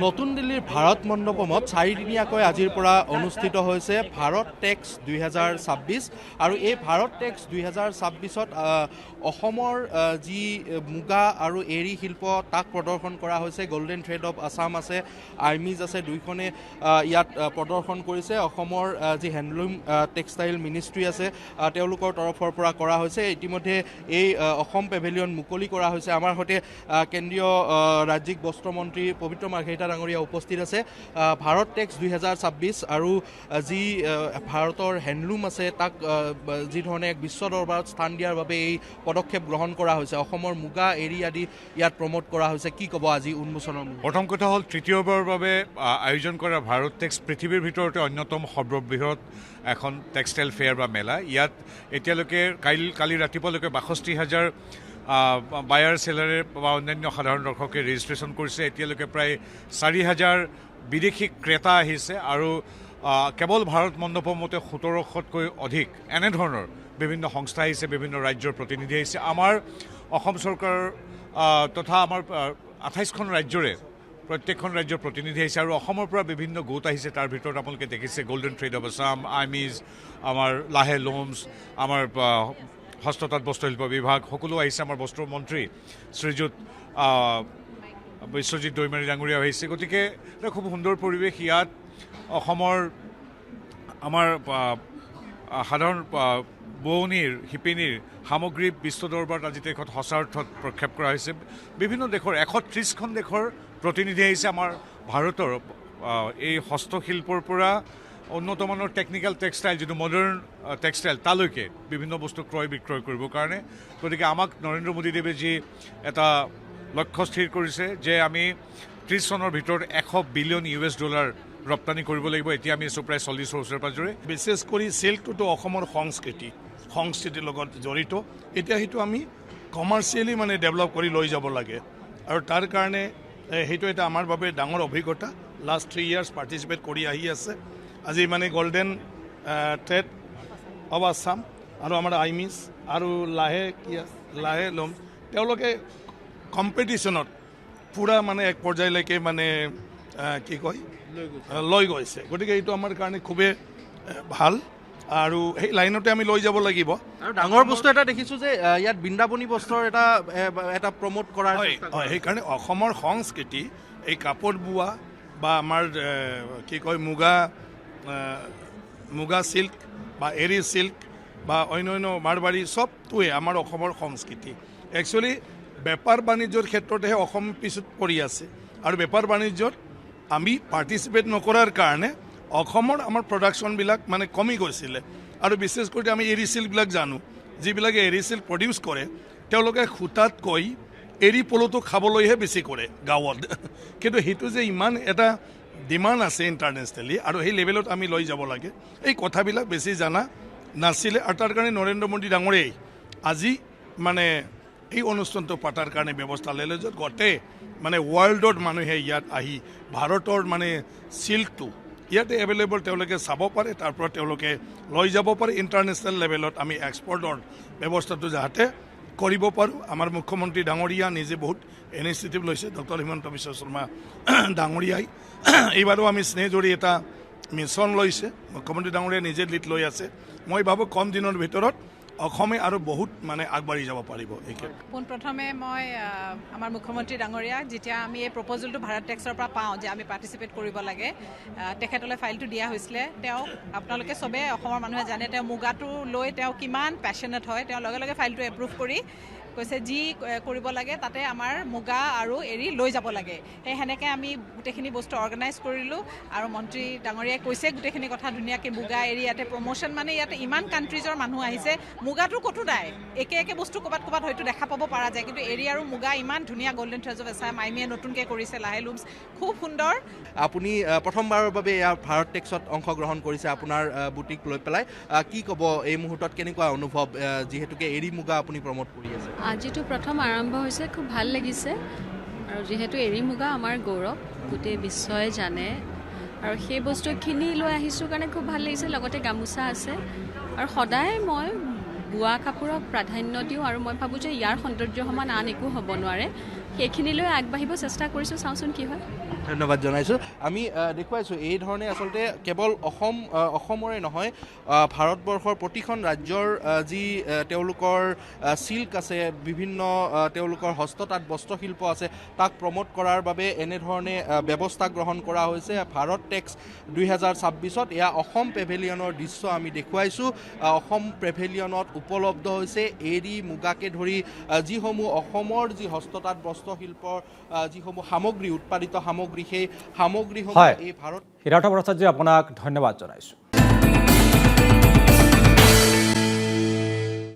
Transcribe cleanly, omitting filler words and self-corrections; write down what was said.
নতুন দিল্লীৰ ভাৰত মণ্ডপমত চাৰিদিনীয়াকৈ আজিৰ পৰা অনুষ্ঠিত হৈছে ভাৰত টেক্স 2026 আৰু এই ভাৰত টেক্স 2026ত অসমৰ যি মুগা আৰু এৰী শিল্প তাক প্ৰদৰ্শন কৰা হৈছে। গোল্ডেন থ্ৰেড অফ আছাম আছে, আৰ্মিজ আছে, দুইখনে ইয়াত প্ৰদৰ্শন কৰিছে। অসমৰ যি হেণ্ডলুম টেক্সটাইল মিনিষ্ট্ৰী আছে তেওঁলোকৰ তৰফৰ পৰা কৰা হৈছে। ইতিমধ্যে এই অসম পেভিলিয়ন মুকলি কৰা হৈছে। আমাৰ সৈতে কেন্দ্ৰীয় ৰাজ্যিক বস্ত্ৰমন্ত্ৰী পবিত্ৰ মাৰ্ঘেৰিটা ডাঙৰীয়া উপস্থিত আছে। ভাৰত টেক্স 2026 আৰু যি ভাৰতৰ হেণ্ডলুম আছে তাক যি ধৰণে এক বিশ্ব দৰবাৰত স্থান দিয়াৰ বাবে এই পদক্ষেপ গ্ৰহণ কৰা হৈছে। অসমৰ মুগা এৰী আদি ইয়াত প্ৰমোট কৰা হৈছে। কি ক'ব আজি উন্মোচনৰ? প্ৰথম কথা হ'ল তৃতীয়বাৰৰ বাবে আয়োজন কৰা ভাৰত টেক্স পৃথিৱীৰ ভিতৰতে অন্যতম সৰ্ববৃহৎ এখন টেক্সটাইল ফেয়াৰ বা মেলা। ইয়াত এতিয়ালৈকে কালি ৰাতিপুৱালৈকে 62,000 বায়াৰ চেলাৰে বা অন্যান্য সাধাৰণ দৰ্শকে ৰেজিষ্ট্ৰেশ্যন কৰিছে। এতিয়ালৈকে প্ৰায় 4,000 বিদেশী ক্ৰেতা আহিছে আৰু কেৱল ভাৰত মণ্ডপমতে 1700তকৈ অধিক এনেধৰণৰ বিভিন্ন সংস্থা আহিছে, বিভিন্ন ৰাজ্যৰ প্ৰতিনিধি আহিছে। আমাৰ অসম চৰকাৰ তথা আমাৰ 28খন ৰাজ্যৰে প্ৰত্যেকখন ৰাজ্যৰ প্ৰতিনিধি আহিছে আৰু অসমৰ পৰা বিভিন্ন গোট আহিছে। তাৰ ভিতৰত আপোনালোকে দেখিছে গোল্ডেন থ্ৰেড অফ আছাম, আৰ্মিজ, আমাৰ লাহে লুমছ, আমাৰ হস্ততাঁত বস্ত্ৰশিল্প বিভাগ সকলো আহিছে। আমাৰ বস্ত্ৰমন্ত্ৰী শ্ৰীযুত বিশ্বজিৎ দৈমাৰী ডাঙৰীয়া আহিছে। গতিকে এটা খুব সুন্দৰ পৰিৱেশ। ইয়াত অসমৰ আমাৰ সাধাৰণ বোৱনীৰ শিপিনীৰ সামগ্ৰী বিশ্ব দৰবাৰত আজি দেশত সঁচা অৰ্থত প্ৰক্ষেপ কৰা হৈছে। বিভিন্ন দেশৰ 130খন দেশৰ প্ৰতিনিধি আহিছে। আমাৰ ভাৰতৰ এই হস্তশিল্পৰ পৰা উন্নতমানৰ টেকনিকেল টেক্সটাইল, যিটো মডাৰ্ণ টেক্সটাইল, তালৈকে বিভিন্ন বস্তু ক্ৰয় বিক্ৰয় কৰিবৰ কাৰণে। গতিকে আমাক নৰেন্দ্ৰ মোদীদেৱে যি এটা লক্ষ্য স্থিৰ কৰিছে যে আমি 30 চনৰ ভিতৰত $100 বিলিয়ন ৰপ্তানি কৰিব লাগিব। এতিয়া আমি আছোঁ প্ৰায় 40 ওচৰে পাজৰে। বিশেষ কৰি চিল্কটোতো অসমৰ সংস্কৃতিৰ লগত জড়িত। এতিয়া সেইটো আমি কমাৰ্চিয়েলি মানে ডেভেলপ কৰি লৈ যাব লাগে আৰু তাৰ কাৰণে সেইটো এটা আমাৰ বাবে ডাঙৰ অভিজ্ঞতা। লাষ্ট 3 ইয়াৰ্ছ পাৰ্টিচিপেট কৰি আহি আছে। আজি মানে গোল্ডেন থ্ৰেড অৱ আছাম আৰু আমাৰ আইমিজ আৰু লাহে লম তেওঁলোকে কম্পিটিশ্যনত পূৰা মানে এক পৰ্যায়লৈকে মানে লৈ গৈছে। গতিকে এইটো আমাৰ কাৰণে খুবেই ভাল আৰু সেই লাইনতে আমি লৈ যাব লাগিব। আৰু ডাঙৰ বস্তু এটা দেখিছোঁ যে ইয়াত বৃন্দাবনী বস্ত্ৰৰ এটা প্ৰমোট কৰা হয়। সেইকাৰণে অসমৰ সংস্কৃতি এই কাপোৰ বোৱা বা আমাৰ মুগা চিল্ক বা এৰী চিল্ক বা অন্যান্য মাৰবাৰী চবটোৱে আমাৰ অসমৰ সংস্কৃতি। একচুৱেলি বেপাৰ বাণিজ্যৰ ক্ষেত্ৰতহে অসম পিছত পৰি আছে আৰু বেপাৰ বাণিজ্যত আমি পাৰ্টিচিপেট নকৰাৰ কাৰণে অসমৰ আমাৰ প্ৰডাকশ্যনবিলাক মানে কমি গৈছিলে। আৰু বিশেষ কৰি আমি এৰী চিল্কবিলাক জানো, যিবিলাকে এৰী চিল্ক প্ৰডিউচ কৰে তেওঁলোকে সূতাতকৈ এৰী পলুটো খাবলৈহে বেছি কৰে গাঁৱত। কিন্তু সেইটো যে ইমান এটা ডিমাণ্ড আছে ইণ্টাৰনেশ্যনেলি আৰু সেই লেভেলত আমি লৈ যাব লাগে, এই কথাবিলাক বেছি জানা নাছিলে। আৰু তাৰ কাৰণে নৰেন্দ্ৰ মোদী ডাঙৰীয়াই আজি মানে এই অনুষ্ঠানটো পতাৰ কাৰণে ব্যৱস্থা ল'লে য'ত গোটেই মানে ৱৰ্ল্ডত মানুহে ইয়াত আহি ভাৰতৰ মানে চিল্কটো ইয়াতে এভেইলেবল তেওঁলোকে চাব পাৰে, তাৰ পৰা তেওঁলোকে লৈ যাব পাৰে ইণ্টাৰনেশ্যনেল লেভেলত। আমি এক্সপৰ্টৰ ব্যৱস্থাটো যাতে কৰিব পাৰোঁ। আমাৰ মুখ্যমন্ত্ৰী ডাঙৰীয়া নিজে বহুত ইনিচিয়েটিভ লৈছে। ডক্টৰ হিমন্ত বিশ্ব শৰ্মা ডাঙৰীয়াই এইবাৰো আমি স্নেহজৰী এটা মিছন লৈছে। মুখ্যমন্ত্ৰী ডাঙৰীয়াই নিজে লিড লৈ আছে। মই ভাবোঁ কম দিনৰ ভিতৰত অসমে আৰু বহুত মানে আগবাঢ়ি যাব পাৰিব। পোনপ্ৰথমে মই আমাৰ মুখ্যমন্ত্ৰী ডাঙৰীয়াক যেতিয়া আমি এই প্ৰপ'জেলটো ভাৰত টেক্সৰ পৰা পাওঁ যে আমি পাৰ্টিচিপেট কৰিব লাগে, তেখেতলৈ ফাইলটো দিয়া হৈছিলে। তেওঁ আপোনালোকে চবে অসমৰ মানুহে জানে তেওঁ মুগাটো লৈ তেওঁ কিমান পেশ্যনেট হয়। তেওঁ লগে লগে ফাইলটো এপ্ৰুভ কৰি কৈছে যি কৰিব লাগে তাতে আমাৰ মুগা আৰু এৰী লৈ যাব লাগে। সেনেকৈ আমি গোটেইখিনি বস্তু অৰ্গেনাইজ কৰিলোঁ আৰু মন্ত্ৰী ডাঙৰীয়াই কৈছে গোটেইখিনি কথা ধুনীয়াকৈ। মুগা এৰী ইয়াতে প্ৰমোশ্যন মানে ইয়াতে ইমান কাণ্ট্ৰিজৰ মানুহ আহিছে। মুগাটো ক'তো নাই, একে বস্তু ক'ৰবাত হয়তো দেখা পাব পৰা যায়, কিন্তু এৰী আৰু মুগা ইমান ধুনীয়া। গোল্ডেন থ্ৰেড অফ আছাম আইমিয়ে নতুনকৈ কৰিছে, লাহে লুমছ খুব সুন্দৰ। আপুনি প্ৰথমবাৰৰ বাবে ইয়াৰ ভাৰত টেক্সত অংশগ্ৰহণ কৰিছে আপোনাৰ বুটিক লৈ পেলাই। কি ক'ব এই মুহূৰ্তত, কেনেকুৱা অনুভৱ যিহেতুকে এৰী মুগা আপুনি প্ৰমোট কৰি আছে? আজিতো প্ৰথম আৰম্ভ হৈছে, খুব ভাল লাগিছে। আৰু যিহেতু এৰী মুগা আমাৰ গৌৰৱ, গোটেই বিশ্বই জানে আৰু সেই বস্তুখিনি লৈ আহিছোঁ কাৰণে খুব ভাল লাগিছে। লগতে গামোচা আছে আৰু সদায় মই বোৱা কাপোৰক প্ৰাধান্য দিওঁ আৰু মই ভাবোঁ যে ইয়াৰ সৌন্দৰ্য সমান আন একো হ'ব নোৱাৰে। সেইখিনিলৈ আগবাঢ়িব চেষ্টা কৰিছোঁ, চাওঁচোন কি হয়। ধন্যবাদ জনাইছোঁ আমি দেখুৱাইছোঁ এই ধৰণে আচলতে কেৱল অসমৰে নহয় ভাৰতবৰ্ষৰ প্ৰতিখন ৰাজ্যৰ যি তেওঁলোকৰ চিল্ক আছে বিভিন্ন তেওঁলোকৰ হস্ততাঁত বস্ত্ৰশিল্প আছে তাক প্ৰমোট কৰাৰ বাবে এনেধৰণে ব্যৱস্থা গ্ৰহণ কৰা হৈছে ভাৰত টেক্স 2026ত এয়া অসম পেভিলিয়নৰ দৃশ্য আমি দেখুৱাইছোঁ অসম পেভিলিয়নত উপলব্ধ হৈছে এৰী মুগাকে ধৰি যিসমূহ অসমৰ যি হস্ততাঁত বস্ত্ৰশিল্পৰ যিসমূহ সামগ্ৰী উৎপাদিত সামগ্ৰী সেই সামগ্ৰীসমূহ এই ভাৰত সিদ্ধাৰ্থ ভট্টাচাৰ্য আপোনাক ধন্যবাদ জনাইছোঁ।